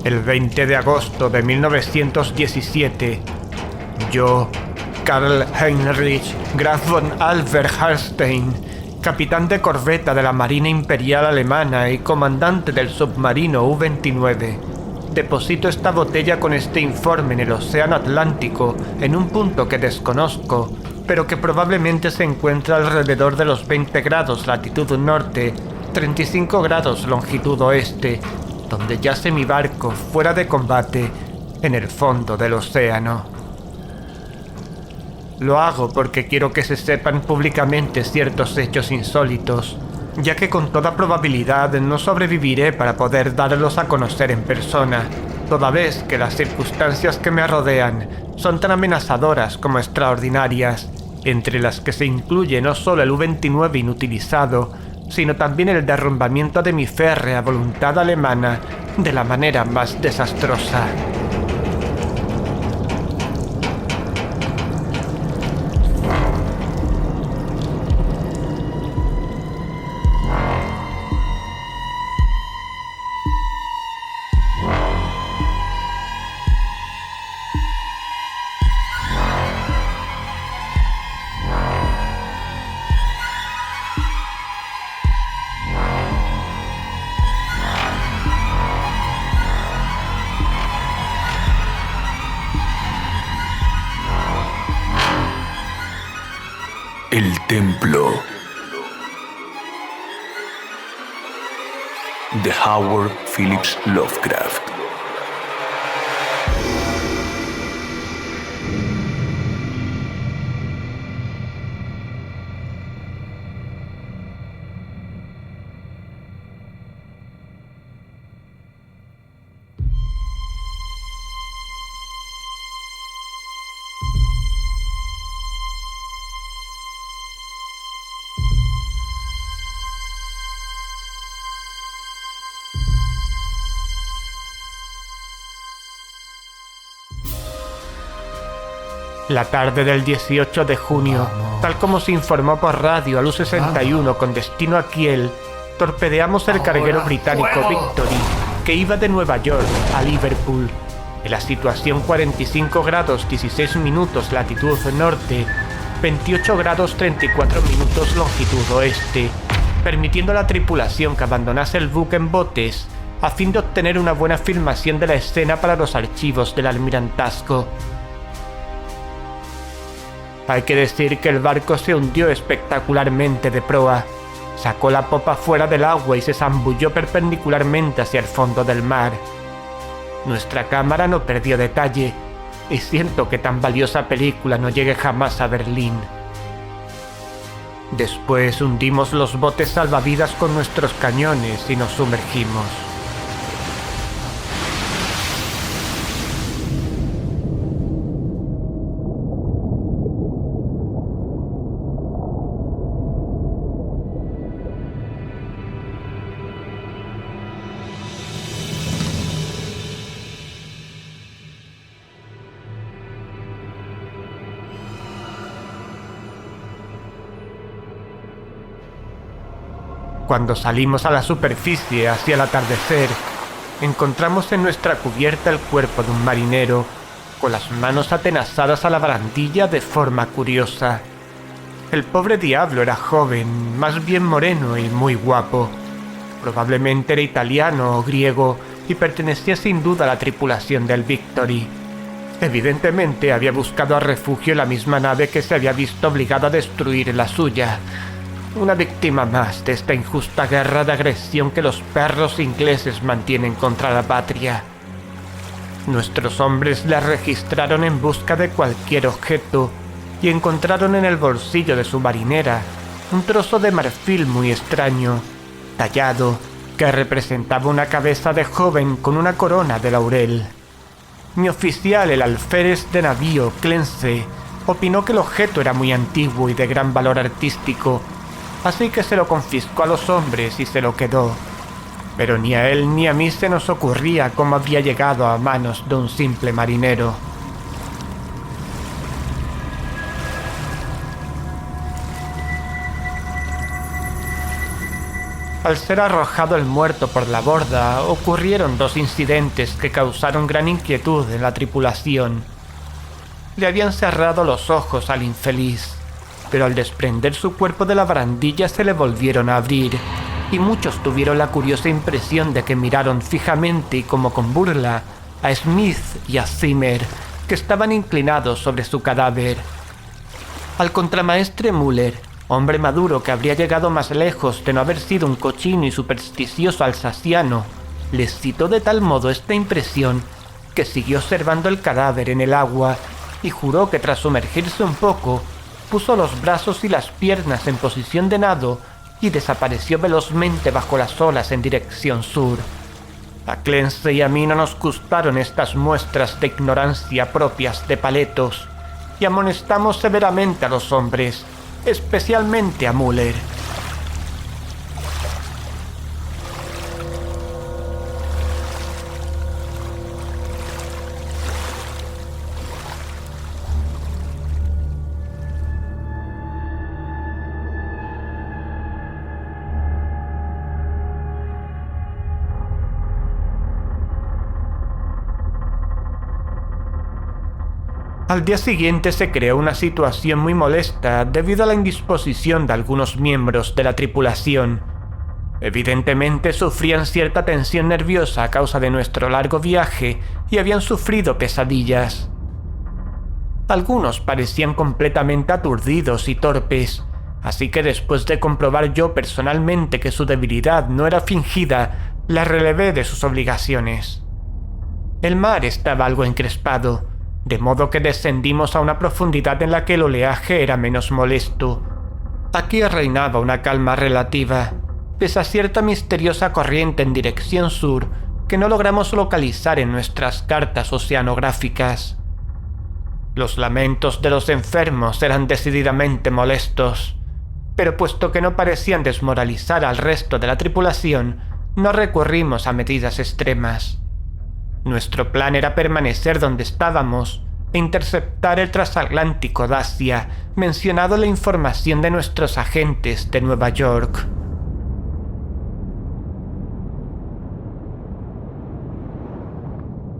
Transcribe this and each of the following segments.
El 20 de agosto de 1917, yo, Karl Heinrich Graf von Albert-Hallstein, capitán de corbeta de la Marina Imperial Alemana y comandante del submarino U-29, deposito esta botella con este informe en el Océano Atlántico, en un punto que desconozco, pero que probablemente se encuentra alrededor de los 20 grados latitud norte, 35 grados longitud oeste, donde yace mi barco fuera de combate en el fondo del océano. Lo hago porque quiero que se sepan públicamente ciertos hechos insólitos, ya que con toda probabilidad no sobreviviré para poder darlos a conocer en persona, toda vez que las circunstancias que me rodean son tan amenazadoras como extraordinarias, entre las que se incluye no solo el U-29 inutilizado, sino también el derrumbamiento de mi férrea voluntad alemana de la manera más desastrosa. El templo de Howard Phillips Lovecraft. La tarde del 18 de junio, tal como se informó por radio al U-61 con destino a Kiel, torpedeamos el carguero británico Victory, que iba de Nueva York a Liverpool, en la situación 45 grados 16 minutos latitud norte, 28 grados 34 minutos longitud oeste, permitiendo a la tripulación que abandonase el buque en botes, a fin de obtener una buena filmación de la escena para los archivos del almirantazgo. Hay que decir que el barco se hundió espectacularmente de proa, sacó la popa fuera del agua y se zambulló perpendicularmente hacia el fondo del mar. Nuestra cámara no perdió detalle, y siento que tan valiosa película no llegue jamás a Berlín. Después hundimos los botes salvavidas con nuestros cañones y nos sumergimos. Cuando salimos a la superficie hacia el atardecer, encontramos en nuestra cubierta el cuerpo de un marinero, con las manos atenazadas a la barandilla de forma curiosa. El pobre diablo era joven, más bien moreno y muy guapo. Probablemente era italiano o griego y pertenecía sin duda a la tripulación del Victory. Evidentemente había buscado refugio en la misma nave que se había visto obligado a destruir la suya. Una víctima más de esta injusta guerra de agresión que los perros ingleses mantienen contra la patria. Nuestros hombres la registraron en busca de cualquier objeto y encontraron en el bolsillo de su marinera un trozo de marfil muy extraño, tallado, que representaba una cabeza de joven con una corona de laurel. Mi oficial, el alférez de navío Clense, opinó que el objeto era muy antiguo y de gran valor artístico, así que se lo confiscó a los hombres y se lo quedó. Pero ni a él ni a mí se nos ocurría cómo había llegado a manos de un simple marinero. Al ser arrojado el muerto por la borda, ocurrieron dos incidentes que causaron gran inquietud en la tripulación. Le habían cerrado los ojos al infeliz, pero al desprender su cuerpo de la barandilla se le volvieron a abrir, y muchos tuvieron la curiosa impresión de que miraron fijamente y como con burla a Smith y a Zimmer, que estaban inclinados sobre su cadáver. Al contramaestre Muller, hombre maduro que habría llegado más lejos de no haber sido un cochino y supersticioso alsaciano, les citó de tal modo esta impresión que siguió observando el cadáver en el agua y juró que tras sumergirse un poco, puso los brazos y las piernas en posición de nado y desapareció velozmente bajo las olas en dirección sur. A Clancy y a mí no nos gustaron estas muestras de ignorancia propias de paletos y amonestamos severamente a los hombres, especialmente a Muller. Al día siguiente se creó una situación muy molesta debido a la indisposición de algunos miembros de la tripulación. Evidentemente sufrían cierta tensión nerviosa a causa de nuestro largo viaje y habían sufrido pesadillas. Algunos parecían completamente aturdidos y torpes, así que después de comprobar yo personalmente que su debilidad no era fingida, la relevé de sus obligaciones. El mar estaba algo encrespado, de modo que descendimos a una profundidad en la que el oleaje era menos molesto. Aquí reinaba una calma relativa, pese a cierta misteriosa corriente en dirección sur que no logramos localizar en nuestras cartas oceanográficas. Los lamentos de los enfermos eran decididamente molestos, pero puesto que no parecían desmoralizar al resto de la tripulación, no recurrimos a medidas extremas. Nuestro plan era permanecer donde estábamos e interceptar el transatlántico Dacia, mencionado en la información de nuestros agentes de Nueva York.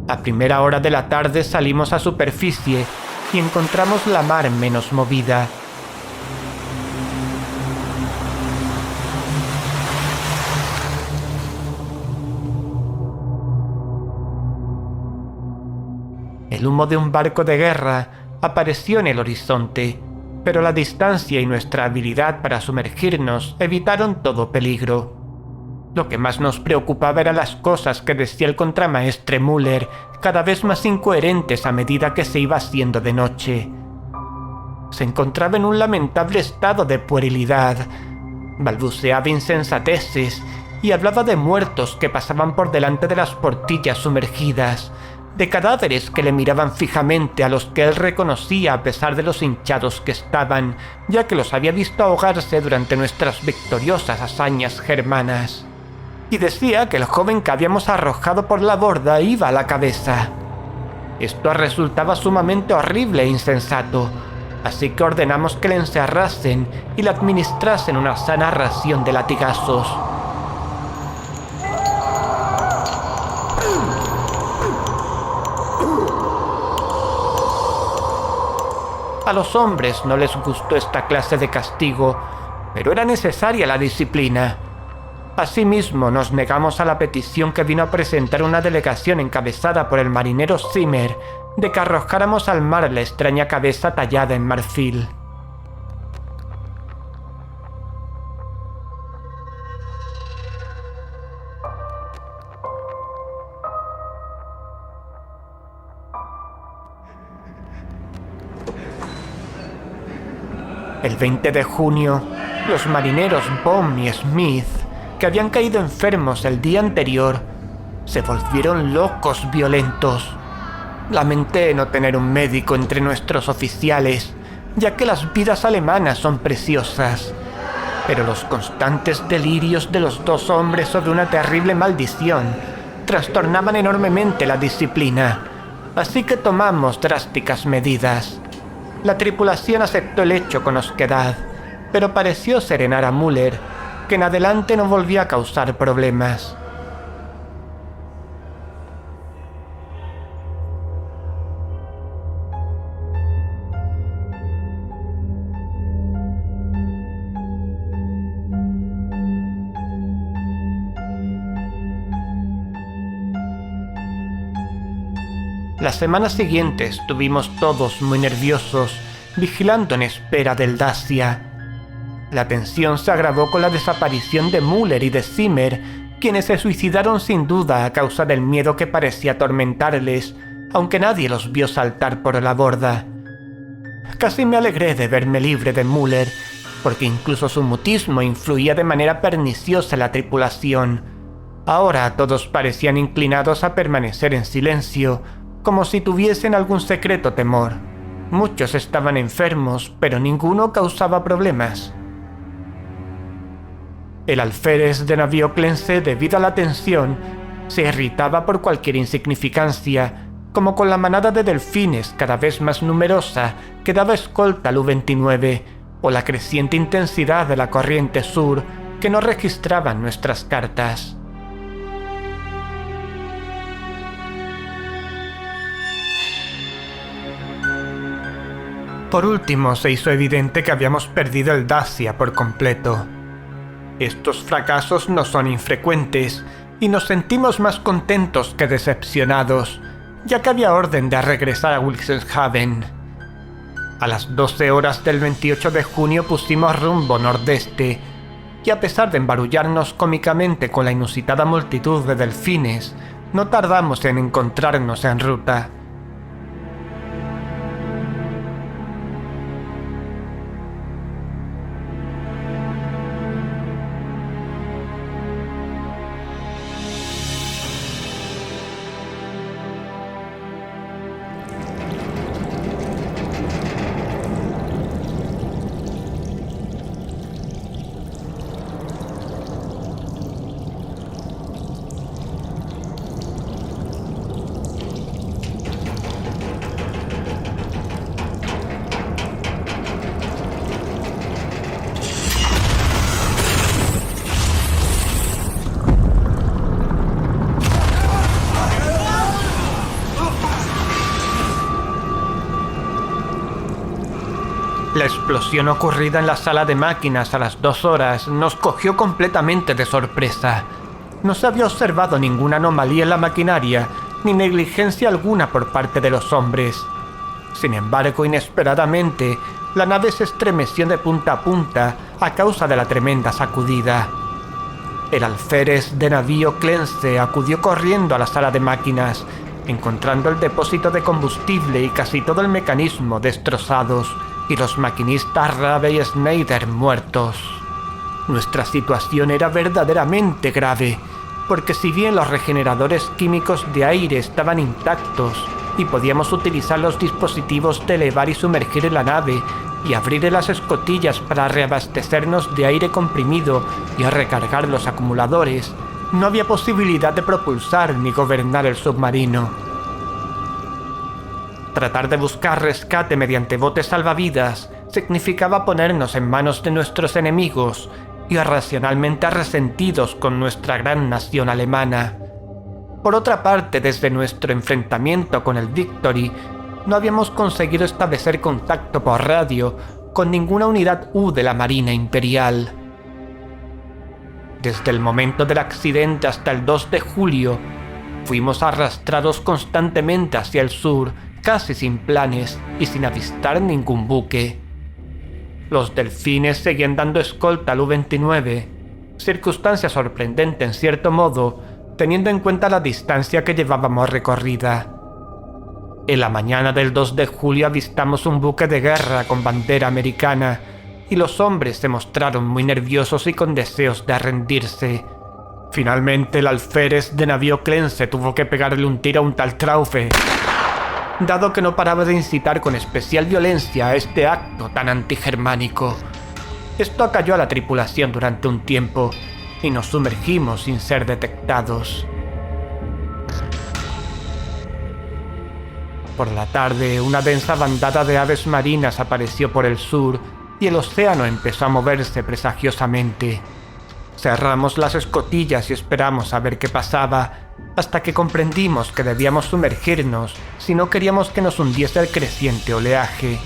A primera hora de la tarde salimos a superficie y encontramos la mar menos movida. El humo de un barco de guerra apareció en el horizonte, pero la distancia y nuestra habilidad para sumergirnos evitaron todo peligro. Lo que más nos preocupaba eran las cosas que decía el contramaestre Muller, cada vez más incoherentes a medida que se iba haciendo de noche. Se encontraba en un lamentable estado de puerilidad, balbuceaba insensateces y hablaba de muertos que pasaban por delante de las portillas sumergidas, de cadáveres que le miraban fijamente a los que él reconocía a pesar de los hinchados que estaban, ya que los había visto ahogarse durante nuestras victoriosas hazañas germanas. Y decía que el joven que habíamos arrojado por la borda iba a la cabeza. Esto resultaba sumamente horrible e insensato, así que ordenamos que le encerrasen y le administrasen una sana ración de latigazos. A los hombres no les gustó esta clase de castigo, pero era necesaria la disciplina. Asimismo, nos negamos a la petición que vino a presentar una delegación encabezada por el marinero Zimmer de que arrojáramos al mar la extraña cabeza tallada en marfil. El 20 de junio, los marineros Baum y Smith, que habían caído enfermos el día anterior, se volvieron locos violentos. Lamenté no tener un médico entre nuestros oficiales, ya que las vidas alemanas son preciosas, pero los constantes delirios de los dos hombres sobre una terrible maldición trastornaban enormemente la disciplina, así que tomamos drásticas medidas. La tripulación aceptó el hecho con osquedad, pero pareció serenar a Muller, que en adelante no volvía a causar problemas. Las semanas siguientes estuvimos todos muy nerviosos, vigilando en espera del Dacia. La tensión se agravó con la desaparición de Müller y de Zimmer, quienes se suicidaron sin duda a causa del miedo que parecía atormentarles, aunque nadie los vio saltar por la borda. Casi me alegré de verme libre de Müller, porque incluso su mutismo influía de manera perniciosa en la tripulación. Ahora todos parecían inclinados a permanecer en silencio, como si tuviesen algún secreto temor. Muchos estaban enfermos, pero ninguno causaba problemas. El alférez de navío Clense, debido a la tensión, se irritaba por cualquier insignificancia, como con la manada de delfines cada vez más numerosa que daba escolta al U-29, o la creciente intensidad de la corriente sur que no registraban nuestras cartas. Por último, se hizo evidente que habíamos perdido el Dacia por completo. Estos fracasos no son infrecuentes, y nos sentimos más contentos que decepcionados, ya que había orden de regresar a Wilhelmshaven. A las 12 horas del 28 de junio pusimos rumbo nordeste, y a pesar de embarullarnos cómicamente con la inusitada multitud de delfines, no tardamos en encontrarnos en ruta. La explosión ocurrida en la sala de máquinas a las 2 horas nos cogió completamente de sorpresa. No se había observado ninguna anomalía en la maquinaria, ni negligencia alguna por parte de los hombres. Sin embargo, inesperadamente, la nave se estremeció de punta a punta a causa de la tremenda sacudida. El alférez de navío Clense acudió corriendo a la sala de máquinas, encontrando el depósito de combustible y casi todo el mecanismo destrozados, y los maquinistas Rabe y Schneider muertos. Nuestra situación era verdaderamente grave, porque si bien los regeneradores químicos de aire estaban intactos y podíamos utilizar los dispositivos de elevar y sumergir la nave y abrir las escotillas para reabastecernos de aire comprimido y recargar los acumuladores, no había posibilidad de propulsar ni gobernar el submarino. Tratar de buscar rescate mediante botes salvavidas significaba ponernos en manos de nuestros enemigos, irracionalmente resentidos con nuestra gran nación alemana. Por otra parte, desde nuestro enfrentamiento con el Victory, no habíamos conseguido establecer contacto por radio con ninguna unidad U de la Marina Imperial. Desde el momento del accidente hasta el 2 de julio, fuimos arrastrados constantemente hacia el sur, casi sin planes y sin avistar ningún buque. Los delfines seguían dando escolta al U-29, circunstancia sorprendente en cierto modo, teniendo en cuenta la distancia que llevábamos recorrida. En la mañana del 2 de julio avistamos un buque de guerra con bandera americana, y los hombres se mostraron muy nerviosos y con deseos de rendirse. Finalmente el alférez de navío Clense tuvo que pegarle un tiro a un tal Traufe, dado que no paraba de incitar con especial violencia a este acto tan antigermánico. Esto acalló a la tripulación durante un tiempo, y nos sumergimos sin ser detectados. Por la tarde, una densa bandada de aves marinas apareció por el sur, y el océano empezó a moverse presagiosamente. Cerramos las escotillas y esperamos a ver qué pasaba, hasta que comprendimos que debíamos sumergirnos si no queríamos que nos hundiese el creciente oleaje.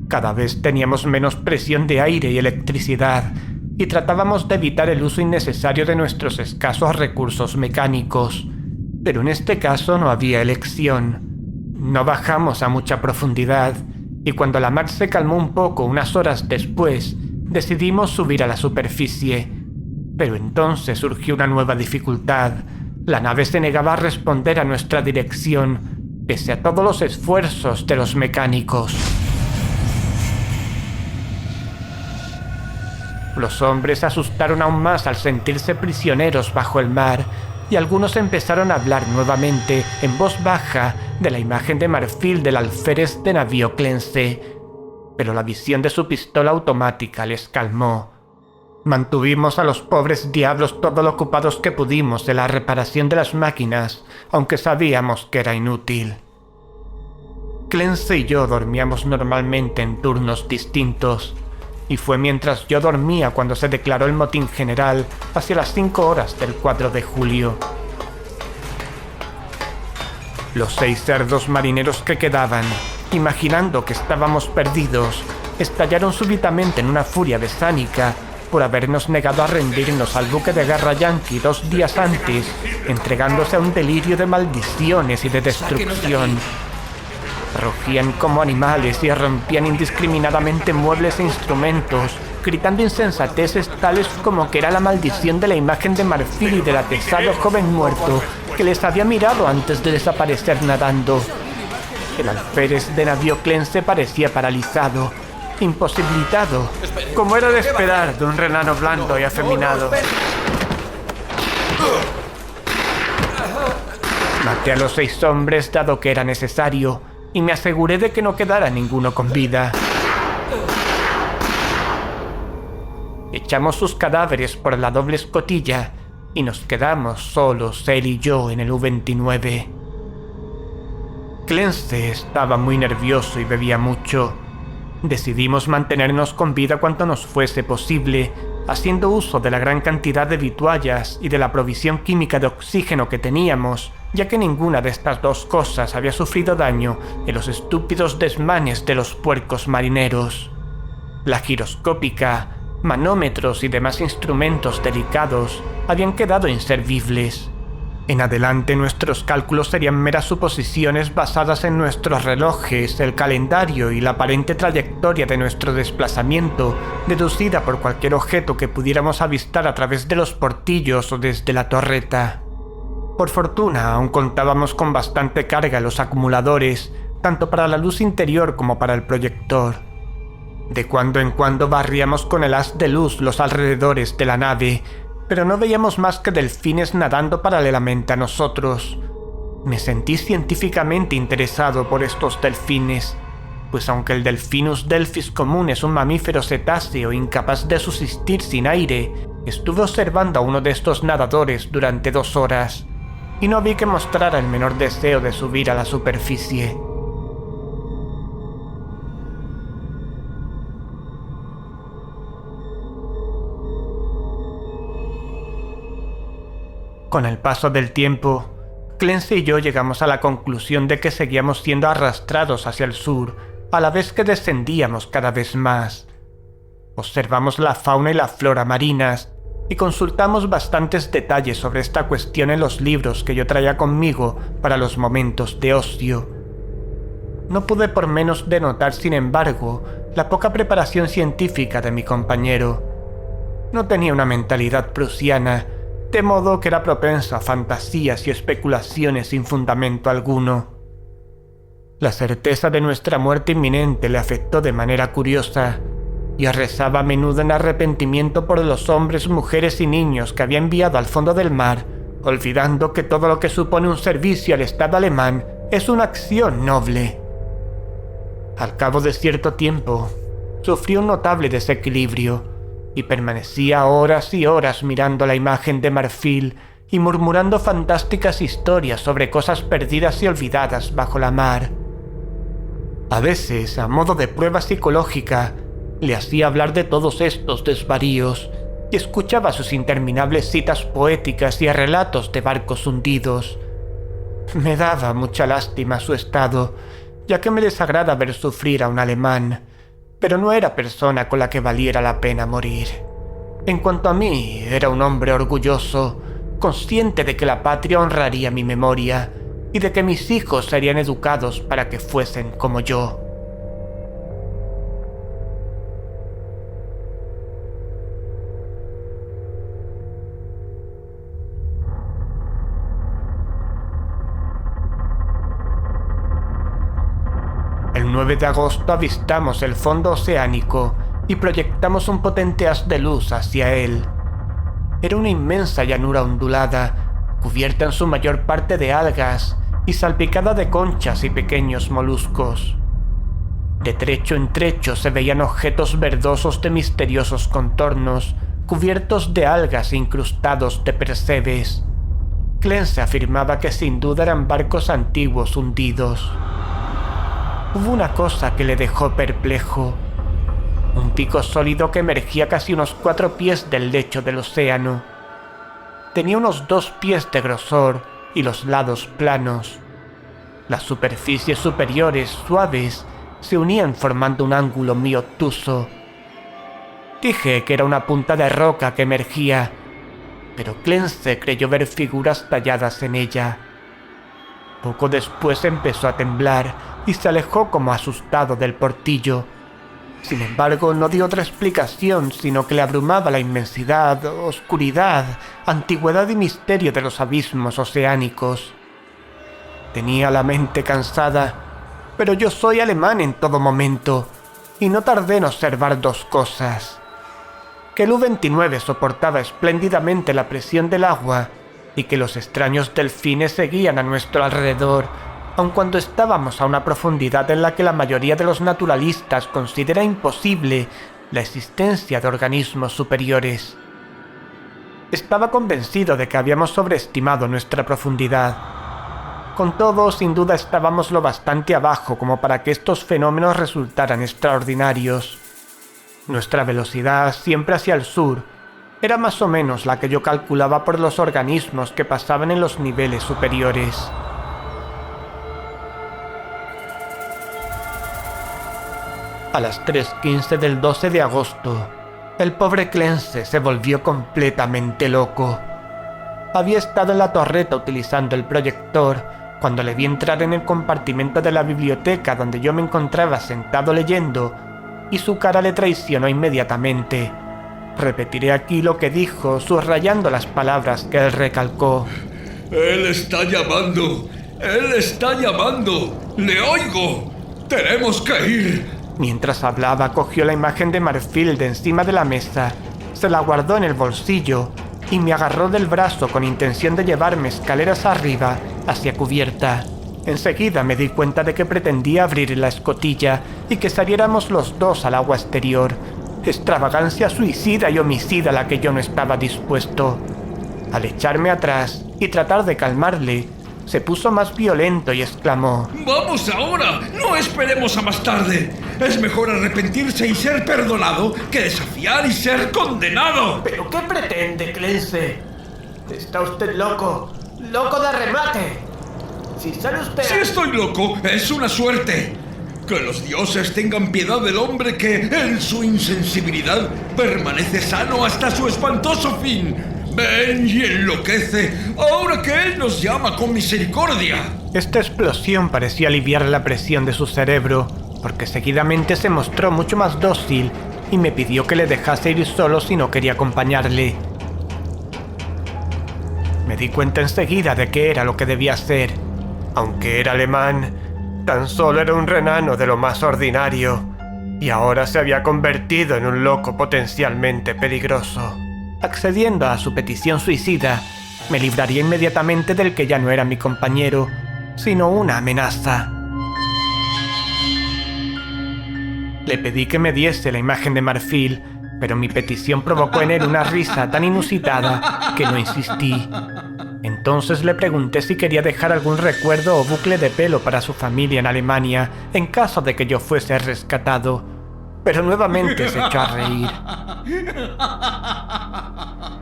Cada vez teníamos menos presión de aire y electricidad, y tratábamos de evitar el uso innecesario de nuestros escasos recursos mecánicos. Pero en este caso no había elección. No bajamos a mucha profundidad, y cuando la mar se calmó un poco unas horas después, decidimos subir a la superficie. Pero entonces surgió una nueva dificultad. La nave se negaba a responder a nuestra dirección, pese a todos los esfuerzos de los mecánicos. Los hombres se asustaron aún más al sentirse prisioneros bajo el mar, y algunos empezaron a hablar nuevamente en voz baja de la imagen de marfil del alférez de navío Clense, pero la visión de su pistola automática les calmó. Mantuvimos a los pobres diablos todo lo ocupados que pudimos en la reparación de las máquinas, aunque sabíamos que era inútil. Clense y yo dormíamos normalmente en turnos distintos, y fue mientras yo dormía cuando se declaró el motín general hacia las 5 horas del 4 de julio. Los 6 cerdos marineros que quedaban, imaginando que estábamos perdidos, estallaron súbitamente en una furia besánica por habernos negado a rendirnos al buque de guerra yanqui 2 días antes, entregándose a un delirio de maldiciones y de destrucción. Rugían como animales y rompían indiscriminadamente muebles e instrumentos, gritando insensateces tales como que era la maldición de la imagen de marfil y del atezado joven muerto que les había mirado antes de desaparecer nadando. El alférez de navío Clense parecía paralizado, imposibilitado, como era de esperar de un renano blando y afeminado. Maté a los 6 hombres dado que era necesario, y me aseguré de que no quedara ninguno con vida. Echamos sus cadáveres por la doble escotilla y nos quedamos solos, él y yo, en el U-29. Clense estaba muy nervioso y bebía mucho. Decidimos mantenernos con vida cuanto nos fuese posible, haciendo uso de la gran cantidad de vituallas y de la provisión química de oxígeno que teníamos, ya que ninguna de estas dos cosas había sufrido daño en los estúpidos desmanes de los puercos marineros. La giroscópica, manómetros y demás instrumentos delicados habían quedado inservibles. En adelante nuestros cálculos serían meras suposiciones basadas en nuestros relojes, el calendario y la aparente trayectoria de nuestro desplazamiento, deducida por cualquier objeto que pudiéramos avistar a través de los portillos o desde la torreta. Por fortuna, aún contábamos con bastante carga en los acumuladores, tanto para la luz interior como para el proyector. De cuando en cuando barríamos con el haz de luz los alrededores de la nave, pero no veíamos más que delfines nadando paralelamente a nosotros. Me sentí científicamente interesado por estos delfines, pues aunque el Delphinus delphis común es un mamífero cetáceo incapaz de subsistir sin aire, estuve observando a uno de estos nadadores durante 2 horas, y no vi que mostrara el menor deseo de subir a la superficie. Con el paso del tiempo, Clense y yo llegamos a la conclusión de que seguíamos siendo arrastrados hacia el sur, a la vez que descendíamos cada vez más. Observamos la fauna y la flora marinas, y consultamos bastantes detalles sobre esta cuestión en los libros que yo traía conmigo para los momentos de ocio. No pude por menos de notar, sin embargo, la poca preparación científica de mi compañero. No tenía una mentalidad prusiana, de modo que era propenso a fantasías y especulaciones sin fundamento alguno. La certeza de nuestra muerte inminente le afectó de manera curiosa, y rezaba a menudo en arrepentimiento por los hombres, mujeres y niños que había enviado al fondo del mar, olvidando que todo lo que supone un servicio al Estado alemán es una acción noble. Al cabo de cierto tiempo, sufrió un notable desequilibrio, y permanecía horas y horas mirando la imagen de marfil y murmurando fantásticas historias sobre cosas perdidas y olvidadas bajo la mar. A veces, a modo de prueba psicológica, le hacía hablar de todos estos desvaríos y escuchaba sus interminables citas poéticas y relatos de barcos hundidos. Me daba mucha lástima su estado, ya que me desagrada ver sufrir a un alemán, pero no era persona con la que valiera la pena morir. En cuanto a mí, era un hombre orgulloso, consciente de que la patria honraría mi memoria y de que mis hijos serían educados para que fuesen como yo. El 9 de agosto avistamos el fondo oceánico y proyectamos un potente haz de luz hacia él. Era una inmensa llanura ondulada, cubierta en su mayor parte de algas y salpicada de conchas y pequeños moluscos. De trecho en trecho se veían objetos verdosos de misteriosos contornos, cubiertos de algas e incrustados de percebes. Clence afirmaba que sin duda eran barcos antiguos hundidos. Hubo una cosa que le dejó perplejo. Un pico sólido que emergía casi unos 4 pies del lecho del océano. Tenía unos 2 pies de grosor y los lados planos. Las superficies superiores, suaves, se unían formando un ángulo muy obtuso. Dije que era una punta de roca que emergía, pero Clence creyó ver figuras talladas en ella. Poco después empezó a temblar y se alejó como asustado del portillo. Sin embargo, no dio otra explicación, sino que le abrumaba la inmensidad, oscuridad, antigüedad y misterio de los abismos oceánicos. Tenía la mente cansada, pero yo soy alemán en todo momento, y no tardé en observar 2 cosas. Que el U-29 soportaba espléndidamente la presión del agua, y que los extraños delfines seguían a nuestro alrededor, aun cuando estábamos a una profundidad en la que la mayoría de los naturalistas considera imposible la existencia de organismos superiores. Estaba convencido de que habíamos sobreestimado nuestra profundidad. Con todo, sin duda estábamos lo bastante abajo como para que estos fenómenos resultaran extraordinarios. Nuestra velocidad, siempre hacia el sur, era más o menos la que yo calculaba por los organismos que pasaban en los niveles superiores. A las 3:15 del 12 de agosto, el pobre Clence se volvió completamente loco. Había estado en la torreta utilizando el proyector cuando le vi entrar en el compartimento de la biblioteca donde yo me encontraba sentado leyendo, y su cara le traicionó inmediatamente. Repetiré aquí lo que dijo, subrayando las palabras que él recalcó. ¡Él está llamando! ¡Él está llamando! ¡Le oigo! ¡Tenemos que ir! Mientras hablaba, cogió la imagen de marfil de encima de la mesa, se la guardó en el bolsillo y me agarró del brazo con intención de llevarme escaleras arriba, hacia cubierta. Enseguida me di cuenta de que pretendía abrir la escotilla y que saliéramos los dos al agua exterior. Extravagancia suicida y homicida a la que yo no estaba dispuesto. Al echarme atrás y tratar de calmarle, se puso más violento y exclamó: ¡Vamos ahora! ¡No esperemos a más tarde! Es mejor arrepentirse y ser perdonado que desafiar y ser condenado. ¿Pero qué pretende, Clence? Está usted loco. ¡Loco de remate! Si sale usted... Si estoy loco, es una suerte. Que los dioses tengan piedad del hombre que, en su insensibilidad, permanece sano hasta su espantoso fin. Ven y enloquece, ahora que él nos llama con misericordia. Esta explosión parecía aliviar la presión de su cerebro, porque seguidamente se mostró mucho más dócil y me pidió que le dejase ir solo si no quería acompañarle. Me di cuenta enseguida de qué era lo que debía hacer. Aunque era alemán, tan solo era un renano de lo más ordinario, y ahora se había convertido en un loco potencialmente peligroso. Accediendo a su petición suicida, me libraría inmediatamente del que ya no era mi compañero, sino una amenaza. Le pedí que me diese la imagen de marfil, pero mi petición provocó en él una risa tan inusitada que no insistí. Entonces le pregunté si quería dejar algún recuerdo o bucle de pelo para su familia en Alemania, en caso de que yo fuese rescatado. Pero nuevamente se echó a reír.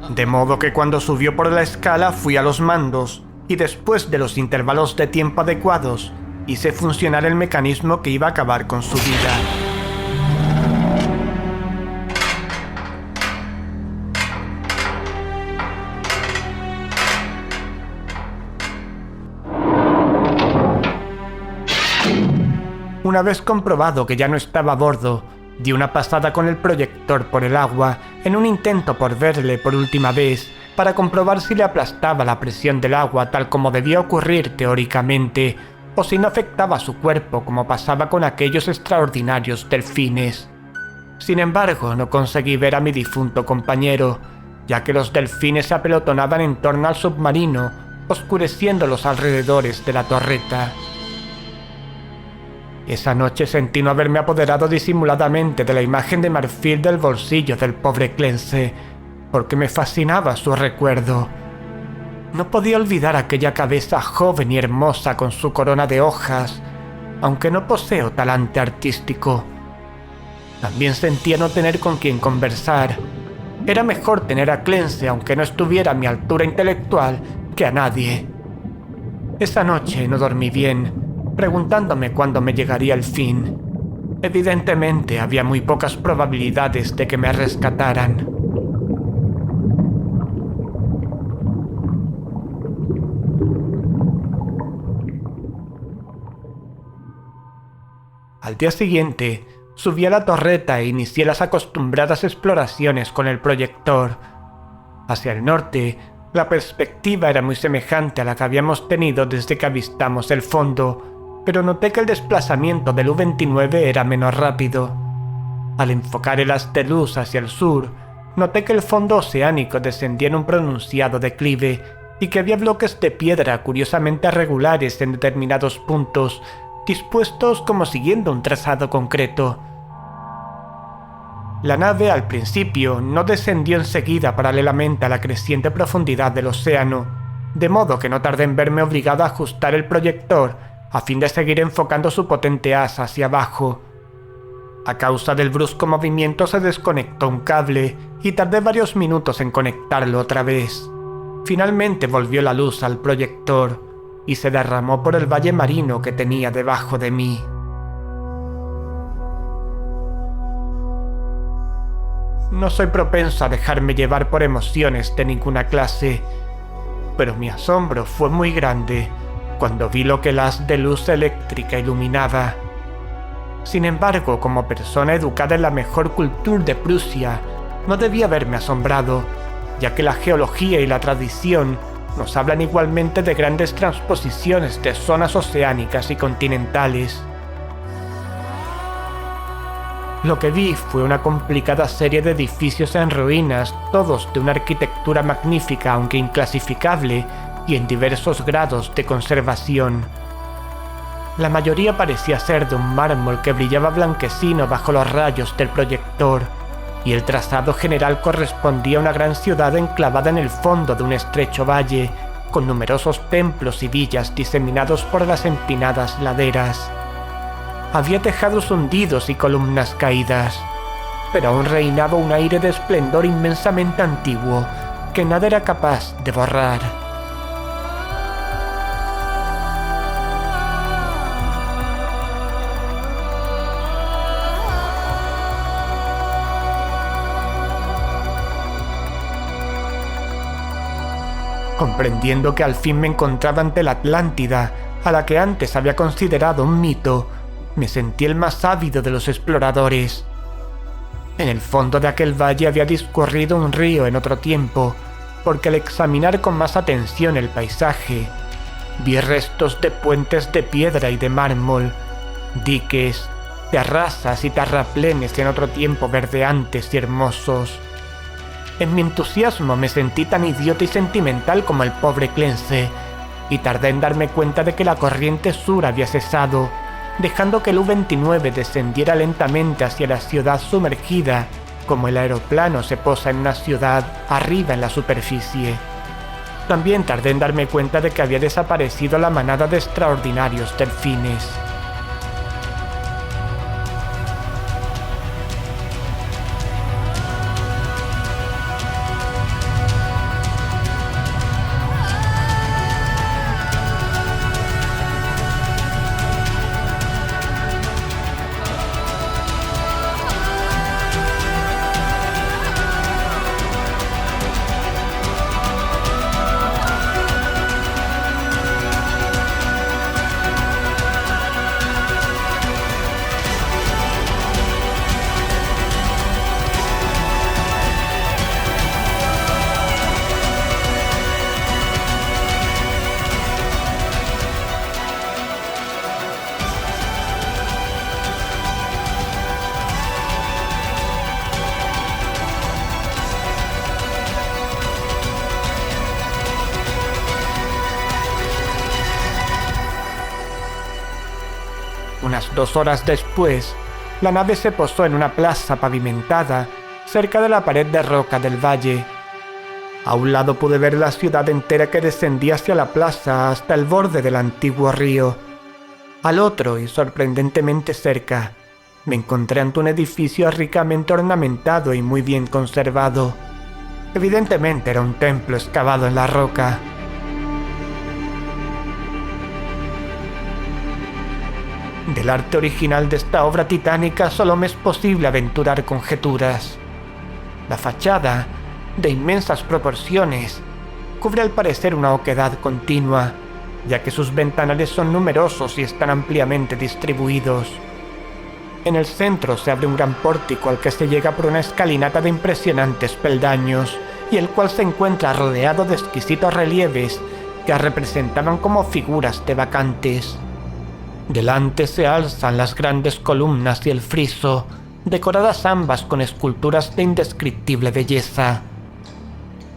De modo que cuando subió por la escala fui a los mandos, y después de los intervalos de tiempo adecuados, hice funcionar el mecanismo que iba a acabar con su vida. Una vez comprobado que ya no estaba a bordo, di una pasada con el proyector por el agua en un intento por verle por última vez para comprobar si le aplastaba la presión del agua tal como debía ocurrir teóricamente, o si no afectaba su cuerpo como pasaba con aquellos extraordinarios delfines. Sin embargo, no conseguí ver a mi difunto compañero, ya que los delfines se apelotonaban en torno al submarino, oscureciendo los alrededores de la torreta. Esa noche sentí no haberme apoderado disimuladamente de la imagen de marfil del bolsillo del pobre Clense, porque me fascinaba su recuerdo. No podía olvidar aquella cabeza joven y hermosa con su corona de hojas, aunque no poseo talante artístico. También sentía no tener con quien conversar. Era mejor tener a Clense, aunque no estuviera a mi altura intelectual, que a nadie. Esa noche no dormí bien, preguntándome cuándo me llegaría el fin. Evidentemente había muy pocas probabilidades de que me rescataran. Al día siguiente, subí a la torreta e inicié las acostumbradas exploraciones con el proyector. Hacia el norte, la perspectiva era muy semejante a la que habíamos tenido desde que avistamos el fondo, pero noté que el desplazamiento del U-29 era menos rápido. Al enfocar el haz de luz hacia el sur, noté que el fondo oceánico descendía en un pronunciado declive y que había bloques de piedra curiosamente regulares en determinados puntos, dispuestos como siguiendo un trazado concreto. La nave al principio no descendió enseguida paralelamente a la creciente profundidad del océano, de modo que no tardé en verme obligado a ajustar el proyector a fin de seguir enfocando su potente haz hacia abajo. A causa del brusco movimiento se desconectó un cable y tardé varios minutos en conectarlo otra vez. Finalmente volvió la luz al proyector y se derramó por el valle marino que tenía debajo de mí. No soy propenso a dejarme llevar por emociones de ninguna clase, pero mi asombro fue muy grande cuando vi lo que el haz de luz eléctrica iluminaba. Sin embargo, como persona educada en la mejor cultura de Prusia, no debía haberme asombrado, ya que la geología y la tradición nos hablan igualmente de grandes transposiciones de zonas oceánicas y continentales. Lo que vi fue una complicada serie de edificios en ruinas, todos de una arquitectura magnífica aunque inclasificable y en diversos grados de conservación. La mayoría parecía ser de un mármol que brillaba blanquecino bajo los rayos del proyector, y el trazado general correspondía a una gran ciudad enclavada en el fondo de un estrecho valle, con numerosos templos y villas diseminados por las empinadas laderas. Había tejados hundidos y columnas caídas, pero aún reinaba un aire de esplendor inmensamente antiguo que nada era capaz de borrar. Comprendiendo que al fin me encontraba ante la Atlántida, a la que antes había considerado un mito, me sentí el más ávido de los exploradores. En el fondo de aquel valle había discurrido un río en otro tiempo, porque al examinar con más atención el paisaje, vi restos de puentes de piedra y de mármol, diques, terrazas y terraplenes en otro tiempo verdeantes y hermosos. En mi entusiasmo me sentí tan idiota y sentimental como el pobre Clense, y tardé en darme cuenta de que la corriente sur había cesado, dejando que el U-29 descendiera lentamente hacia la ciudad sumergida, como el aeroplano se posa en una ciudad arriba en la superficie. También tardé en darme cuenta de que había desaparecido la manada de extraordinarios delfines. Unas 2 horas después, la nave se posó en una plaza pavimentada cerca de la pared de roca del valle. A un lado pude ver la ciudad entera que descendía hacia la plaza hasta el borde del antiguo río. Al otro, y sorprendentemente cerca, me encontré ante un edificio ricamente ornamentado y muy bien conservado. Evidentemente era un templo excavado en la roca. Del arte original de esta obra titánica solo me es posible aventurar conjeturas. La fachada, de inmensas proporciones, cubre al parecer una oquedad continua, ya que sus ventanales son numerosos y están ampliamente distribuidos. En el centro se abre un gran pórtico al que se llega por una escalinata de impresionantes peldaños, y el cual se encuentra rodeado de exquisitos relieves que representaban como figuras de bacantes. Delante se alzan las grandes columnas y el friso, decoradas ambas con esculturas de indescriptible belleza.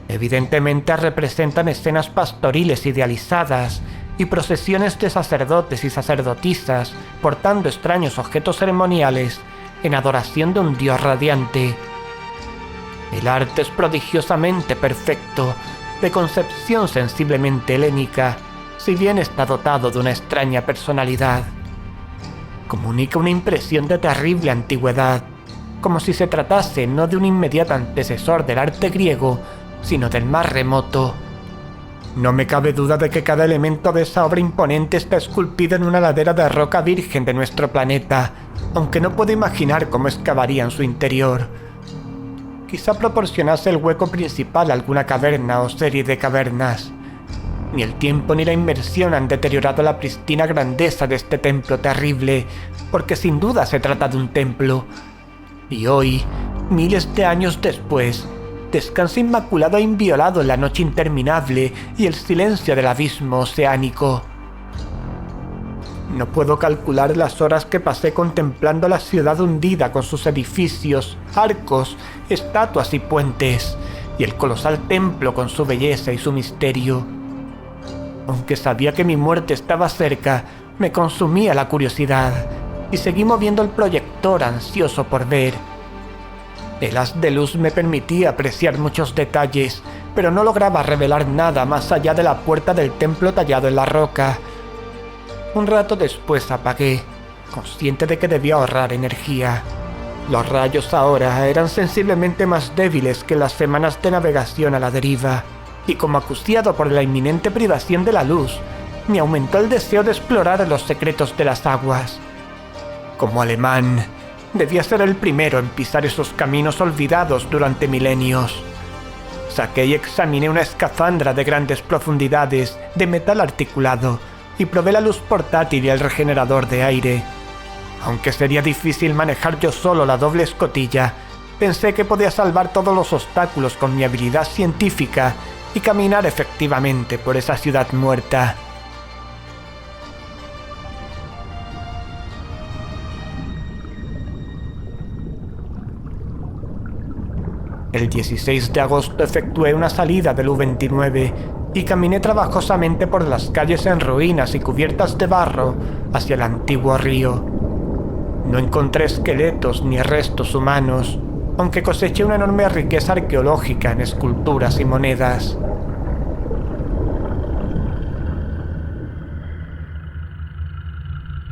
Evidentemente representan escenas pastoriles idealizadas y procesiones de sacerdotes y sacerdotisas portando extraños objetos ceremoniales en adoración de un dios radiante. El arte es prodigiosamente perfecto, de concepción sensiblemente helénica, si bien está dotado de una extraña personalidad. Comunica una impresión de terrible antigüedad, como si se tratase no de un inmediato antecesor del arte griego, sino del más remoto. No me cabe duda de que cada elemento de esa obra imponente está esculpido en una ladera de roca virgen de nuestro planeta, aunque no puedo imaginar cómo excavaría en su interior. Quizá proporcionase el hueco principal a alguna caverna o serie de cavernas. Ni el tiempo ni la inmersión han deteriorado la pristina grandeza de este templo terrible, porque sin duda se trata de un templo. Y hoy, miles de años después, descansa inmaculado e inviolado en la noche interminable y el silencio del abismo oceánico. No puedo calcular las horas que pasé contemplando la ciudad hundida con sus edificios, arcos, estatuas y puentes, y el colosal templo con su belleza y su misterio. Aunque sabía que mi muerte estaba cerca, me consumía la curiosidad, y seguí moviendo el proyector ansioso por ver. El haz de luz me permitía apreciar muchos detalles, pero no lograba revelar nada más allá de la puerta del templo tallado en la roca. Un rato después apagué, consciente de que debía ahorrar energía. Los rayos ahora eran sensiblemente más débiles que las semanas de navegación a la deriva, y como acuciado por la inminente privación de la luz, me aumentó el deseo de explorar los secretos de las aguas. Como alemán, debía ser el primero en pisar esos caminos olvidados durante milenios. Saqué y examiné una escafandra de grandes profundidades de metal articulado y probé la luz portátil y el regenerador de aire. Aunque sería difícil manejar yo solo la doble escotilla, pensé que podía salvar todos los obstáculos con mi habilidad científica y caminar efectivamente por esa ciudad muerta. El 16 de agosto efectué una salida del U-29 y caminé trabajosamente por las calles en ruinas y cubiertas de barro hacia el antiguo río. No encontré esqueletos ni restos humanos, aunque coseché una enorme riqueza arqueológica en esculturas y monedas.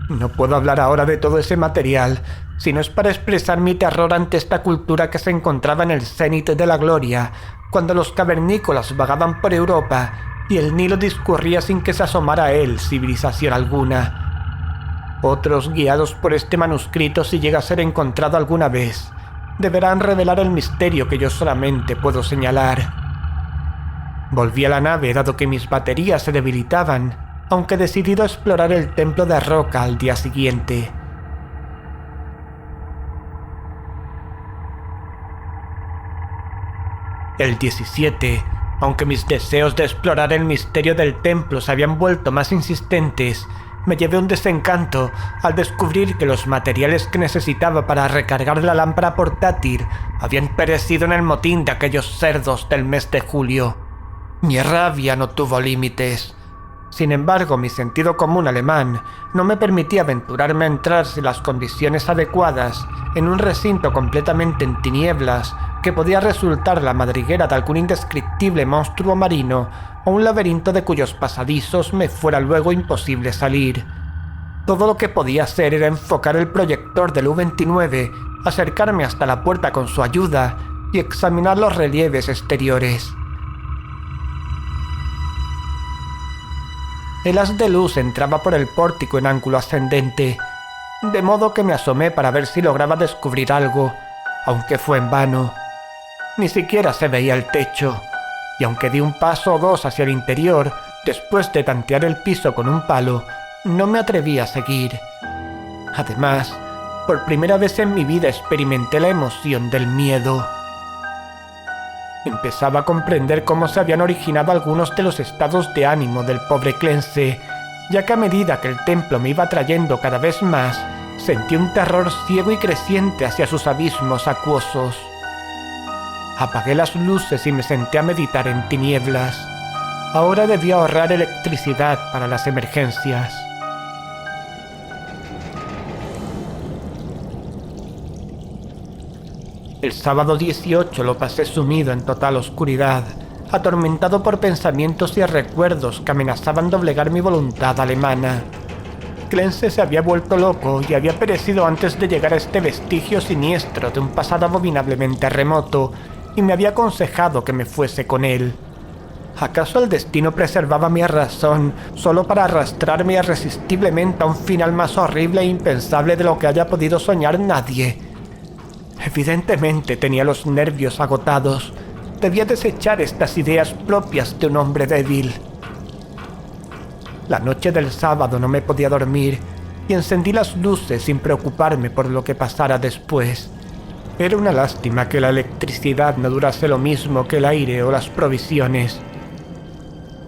No puedo hablar ahora de todo ese material, si no es para expresar mi terror ante esta cultura que se encontraba en el cenit de la gloria, cuando los cavernícolas vagaban por Europa y el Nilo discurría sin que se asomara a él civilización alguna. Otros, guiados por este manuscrito, si llega a ser encontrado alguna vez, deberán revelar el misterio que yo solamente puedo señalar. Volví a la nave dado que mis baterías se debilitaban, aunque decidido a explorar el templo de roca al día siguiente. El 17, aunque mis deseos de explorar el misterio del templo se habían vuelto más insistentes, me llevé un desencanto al descubrir que los materiales que necesitaba para recargar la lámpara portátil habían perecido en el motín de aquellos cerdos del mes de julio. Mi rabia no tuvo límites. Sin embargo, mi sentido común alemán no me permitía aventurarme a entrar sin las condiciones adecuadas en un recinto completamente en tinieblas que podía resultar la madriguera de algún indescriptible monstruo marino o un laberinto de cuyos pasadizos me fuera luego imposible salir. Todo lo que podía hacer era enfocar el proyector del U-29, acercarme hasta la puerta con su ayuda y examinar los relieves exteriores. El haz de luz entraba por el pórtico en ángulo ascendente, de modo que me asomé para ver si lograba descubrir algo, aunque fue en vano. Ni siquiera se veía el techo, y aunque di un paso o dos hacia el interior, después de tantear el piso con un palo, no me atreví a seguir. Además, por primera vez en mi vida experimenté la emoción del miedo. Empezaba a comprender cómo se habían originado algunos de los estados de ánimo del pobre Clense, ya que a medida que el templo me iba atrayendo cada vez más, sentí un terror ciego y creciente hacia sus abismos acuosos. Apagué las luces y me senté a meditar en tinieblas. Ahora debía ahorrar electricidad para las emergencias. El sábado 18 lo pasé sumido en total oscuridad, atormentado por pensamientos y recuerdos que amenazaban doblegar mi voluntad alemana. Clense se había vuelto loco y había perecido antes de llegar a este vestigio siniestro de un pasado abominablemente remoto, y me había aconsejado que me fuese con él. ¿Acaso el destino preservaba mi razón solo para arrastrarme irresistiblemente a un final más horrible e impensable de lo que haya podido soñar nadie? Evidentemente tenía los nervios agotados. Debía desechar estas ideas propias de un hombre débil. La noche del sábado no me podía dormir y encendí las luces sin preocuparme por lo que pasara después. Era una lástima que la electricidad no durase lo mismo que el aire o las provisiones.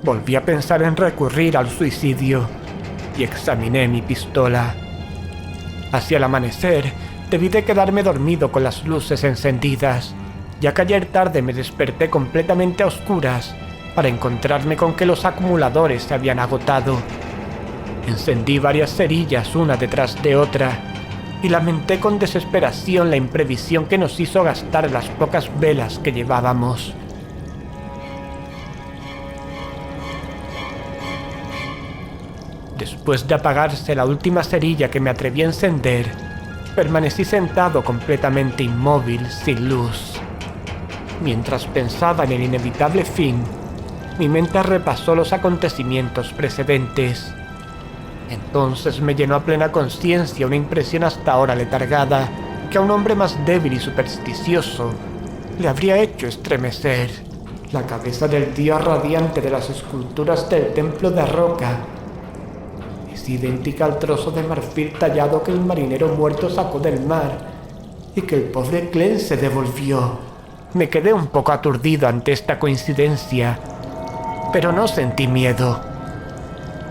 Volví a pensar en recurrir al suicidio y examiné mi pistola. Hacia el amanecer, debí de quedarme dormido con las luces encendidas, ya que ayer tarde me desperté completamente a oscuras para encontrarme con que los acumuladores se habían agotado. Encendí varias cerillas una detrás de otra y lamenté con desesperación la imprevisión que nos hizo gastar las pocas velas que llevábamos. Después de apagarse la última cerilla que me atreví a encender, permanecí sentado completamente inmóvil, sin luz. Mientras pensaba en el inevitable fin, mi mente repasó los acontecimientos precedentes. Entonces me llenó a plena conciencia una impresión hasta ahora letargada que a un hombre más débil y supersticioso le habría hecho estremecer. La cabeza del dios radiante de las esculturas del templo de roca es idéntica al trozo de marfil tallado que el marinero muerto sacó del mar y que el pobre Clense devolvió. Me quedé un poco aturdido ante esta coincidencia, pero no sentí miedo.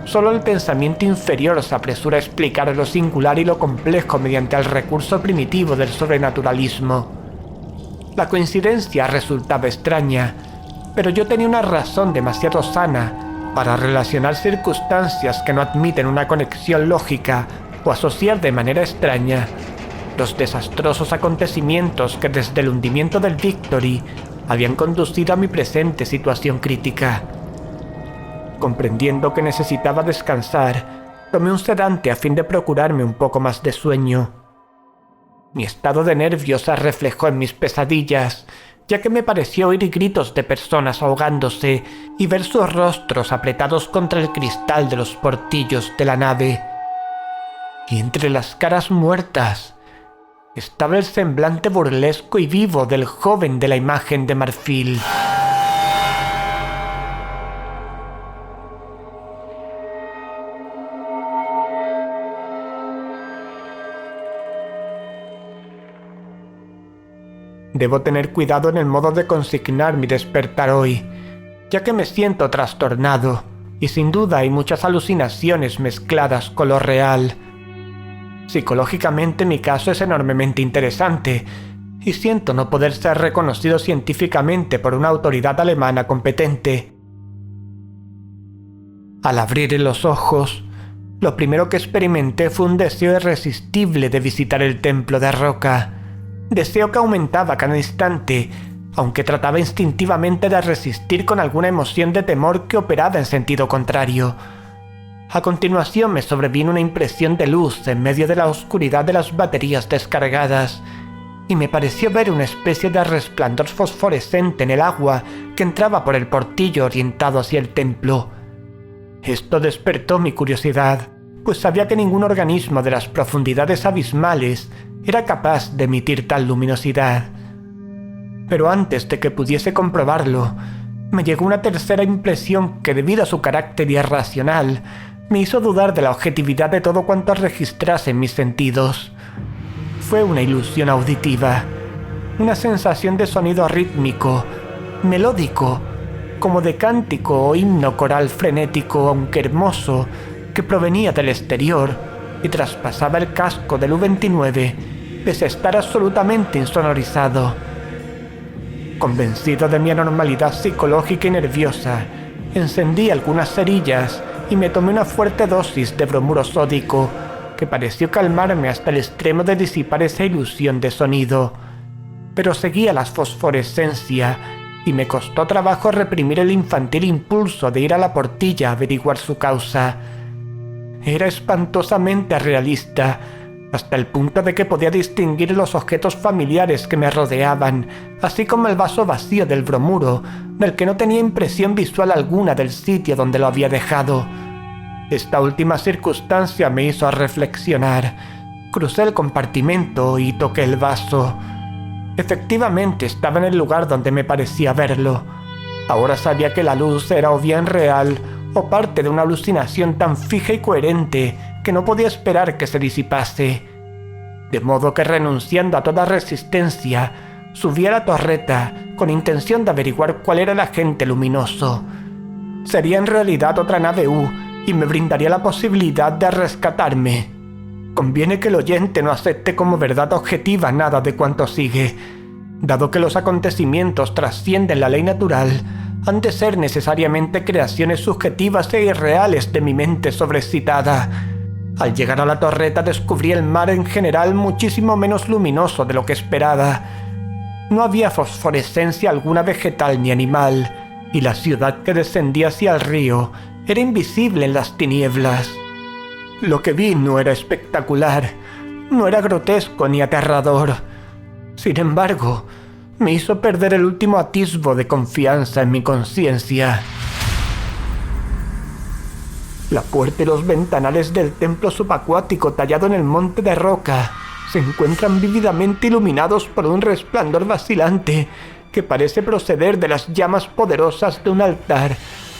Solo el pensamiento inferior se apresura a explicar lo singular y lo complejo mediante el recurso primitivo del sobrenaturalismo. La coincidencia resultaba extraña, pero yo tenía una razón demasiado sana para relacionar circunstancias que no admiten una conexión lógica o asociar de manera extraña los desastrosos acontecimientos que desde el hundimiento del Victory habían conducido a mi presente situación crítica. Comprendiendo que necesitaba descansar, Tomé un sedante a fin de procurarme un poco más de sueño. Mi estado de nervios se reflejó en mis pesadillas, ya que me pareció oír gritos de personas ahogándose y ver sus rostros apretados contra el cristal de los portillos de la nave. Y entre las caras muertas estaba el semblante burlesco y vivo del joven de la imagen de marfil. Debo tener cuidado en el modo de consignar mi despertar hoy, ya que me siento trastornado y sin duda hay muchas alucinaciones mezcladas con lo real. Psicológicamente mi caso es enormemente interesante y siento no poder ser reconocido científicamente por una autoridad alemana competente. Al abrir los ojos, lo primero que experimenté fue un deseo irresistible de visitar el templo de roca. Deseo que aumentaba cada instante, aunque trataba instintivamente de resistir con alguna emoción de temor que operaba en sentido contrario. A continuación me sobrevino una impresión de luz en medio de la oscuridad de las baterías descargadas, y me pareció ver una especie de resplandor fosforescente en el agua que entraba por el portillo orientado hacia el templo. Esto despertó mi curiosidad, pues sabía que ningún organismo de las profundidades abismales era capaz de emitir tal luminosidad. Pero antes de que pudiese comprobarlo, me llegó una tercera impresión que, debido a su carácter irracional, me hizo dudar de la objetividad de todo cuanto registrase en mis sentidos. Fue una ilusión auditiva, una sensación de sonido rítmico, melódico, como de cántico o himno coral frenético aunque hermoso, que provenía del exterior y traspasaba el casco del U-29, pese a estar absolutamente insonorizado. Convencido de mi anormalidad psicológica y nerviosa, encendí algunas cerillas y me tomé una fuerte dosis de bromuro sódico, que pareció calmarme hasta el extremo de disipar esa ilusión de sonido. Pero seguía la fosforescencia y me costó trabajo reprimir el infantil impulso de ir a la portilla a averiguar su causa. Era espantosamente realista, hasta el punto de que podía distinguir los objetos familiares que me rodeaban, así como el vaso vacío del bromuro, del que no tenía impresión visual alguna del sitio donde lo había dejado. Esta última circunstancia me hizo reflexionar. Crucé el compartimento y toqué el vaso. Efectivamente estaba en el lugar donde me parecía verlo. Ahora sabía que la luz era o bien real o parte de una alucinación tan fija y coherente que no podía esperar que se disipase. De modo que, renunciando a toda resistencia, subí a la torreta con intención de averiguar cuál era el agente luminoso. Sería en realidad otra nave U y me brindaría la posibilidad de rescatarme. Conviene que el oyente no acepte como verdad objetiva nada de cuanto sigue. Dado que los acontecimientos trascienden la ley natural, han de ser necesariamente creaciones subjetivas e irreales de mi mente sobreexcitada. Al llegar a la torreta descubrí el mar en general muchísimo menos luminoso de lo que esperaba. No había fosforescencia alguna vegetal ni animal, y la ciudad que descendía hacia el río era invisible en las tinieblas. Lo que vi no era espectacular, no era grotesco ni aterrador. Sin embargo, me hizo perder el último atisbo de confianza en mi conciencia. La puerta y los ventanales del templo subacuático tallado en el monte de roca se encuentran vívidamente iluminados por un resplandor vacilante que parece proceder de las llamas poderosas de un altar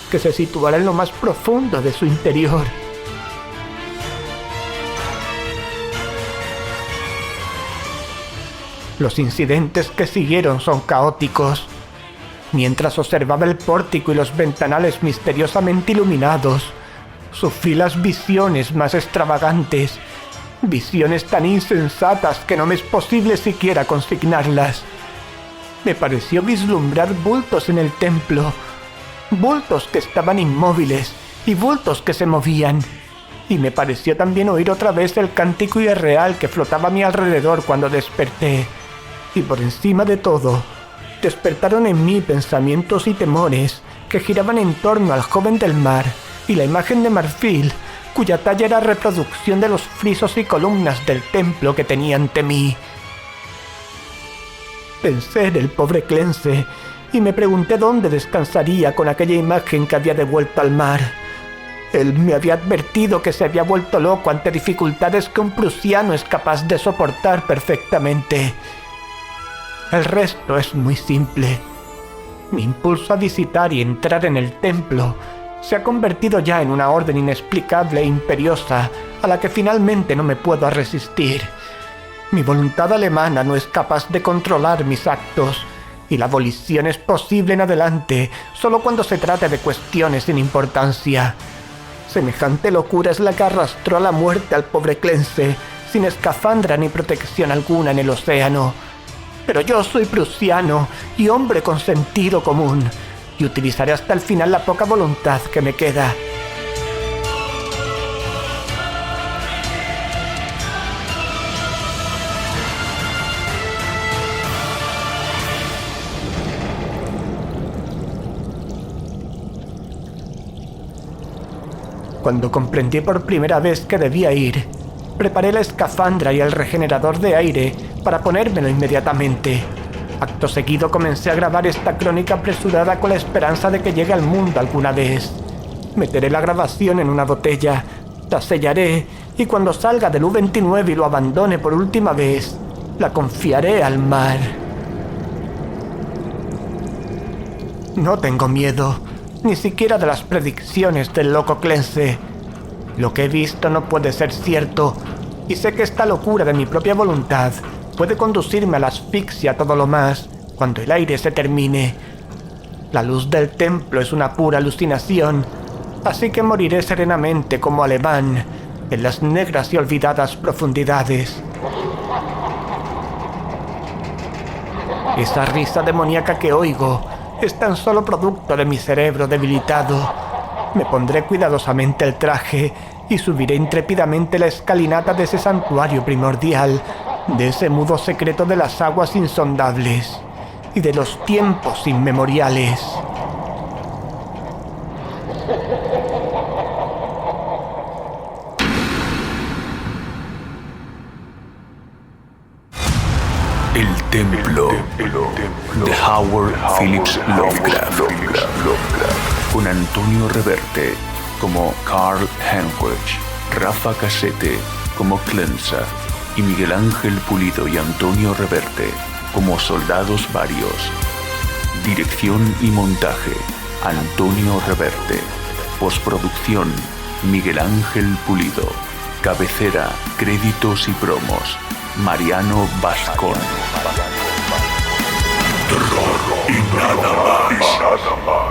que se situará en lo más profundo de su interior. Los incidentes que siguieron son caóticos. Mientras observaba el pórtico y los ventanales misteriosamente iluminados, sufrí las visiones más extravagantes, visiones tan insensatas que no me es posible siquiera consignarlas. Me pareció vislumbrar bultos en el templo, bultos que estaban inmóviles y bultos que se movían, y me pareció también oír otra vez el cántico irreal que flotaba a mi alrededor cuando desperté. Y por encima de todo, despertaron en mí pensamientos y temores que giraban en torno al joven del mar y la imagen de marfil, cuya talla era reproducción de los frisos y columnas del templo que tenía ante mí. Pensé en el pobre Clense y me pregunté dónde descansaría con aquella imagen que había devuelto al mar. Él me había advertido que se había vuelto loco ante dificultades que un prusiano es capaz de soportar perfectamente. El resto es muy simple. Mi impulso a visitar y entrar en el templo se ha convertido ya en una orden inexplicable e imperiosa a la que finalmente no me puedo resistir. Mi voluntad alemana no es capaz de controlar mis actos, y la abolición es posible en adelante solo cuando se trate de cuestiones sin importancia. Semejante locura es la que arrastró a la muerte al pobre Clense, sin escafandra ni protección alguna en el océano. Pero yo soy prusiano y hombre con sentido común, y utilizaré hasta el final la poca voluntad que me queda. Cuando comprendí por primera vez que debía ir, preparé la escafandra y el regenerador de aire para ponérmelo inmediatamente. Acto seguido comencé a grabar esta crónica apresurada con la esperanza de que llegue al mundo alguna vez. Meteré la grabación en una botella, la sellaré y cuando salga del U-29 y lo abandone por última vez, la confiaré al mar. No tengo miedo, ni siquiera de las predicciones del loco Clense. Lo que he visto no puede ser cierto, y sé que esta locura de mi propia voluntad puede conducirme a la asfixia todo lo más cuando el aire se termine. La luz del templo es una pura alucinación, así que moriré serenamente como alemán en las negras y olvidadas profundidades. Esa risa demoníaca que oigo es tan solo producto de mi cerebro debilitado. Me pondré cuidadosamente el traje y subiré intrépidamente la escalinata de ese santuario primordial, de ese mudo secreto de las aguas insondables y de los tiempos inmemoriales. El templo de Howard Phillips Lovecraft, con Antonio Reverte como Karl Henrich, Rafa Cassette como Clensa y Miguel Ángel Pulido y Antonio Reverte como soldados varios. Dirección y montaje, Antonio Reverte. Postproducción, Miguel Ángel Pulido. Cabecera, créditos y promos, Mariano Bascón. Terror y nada más.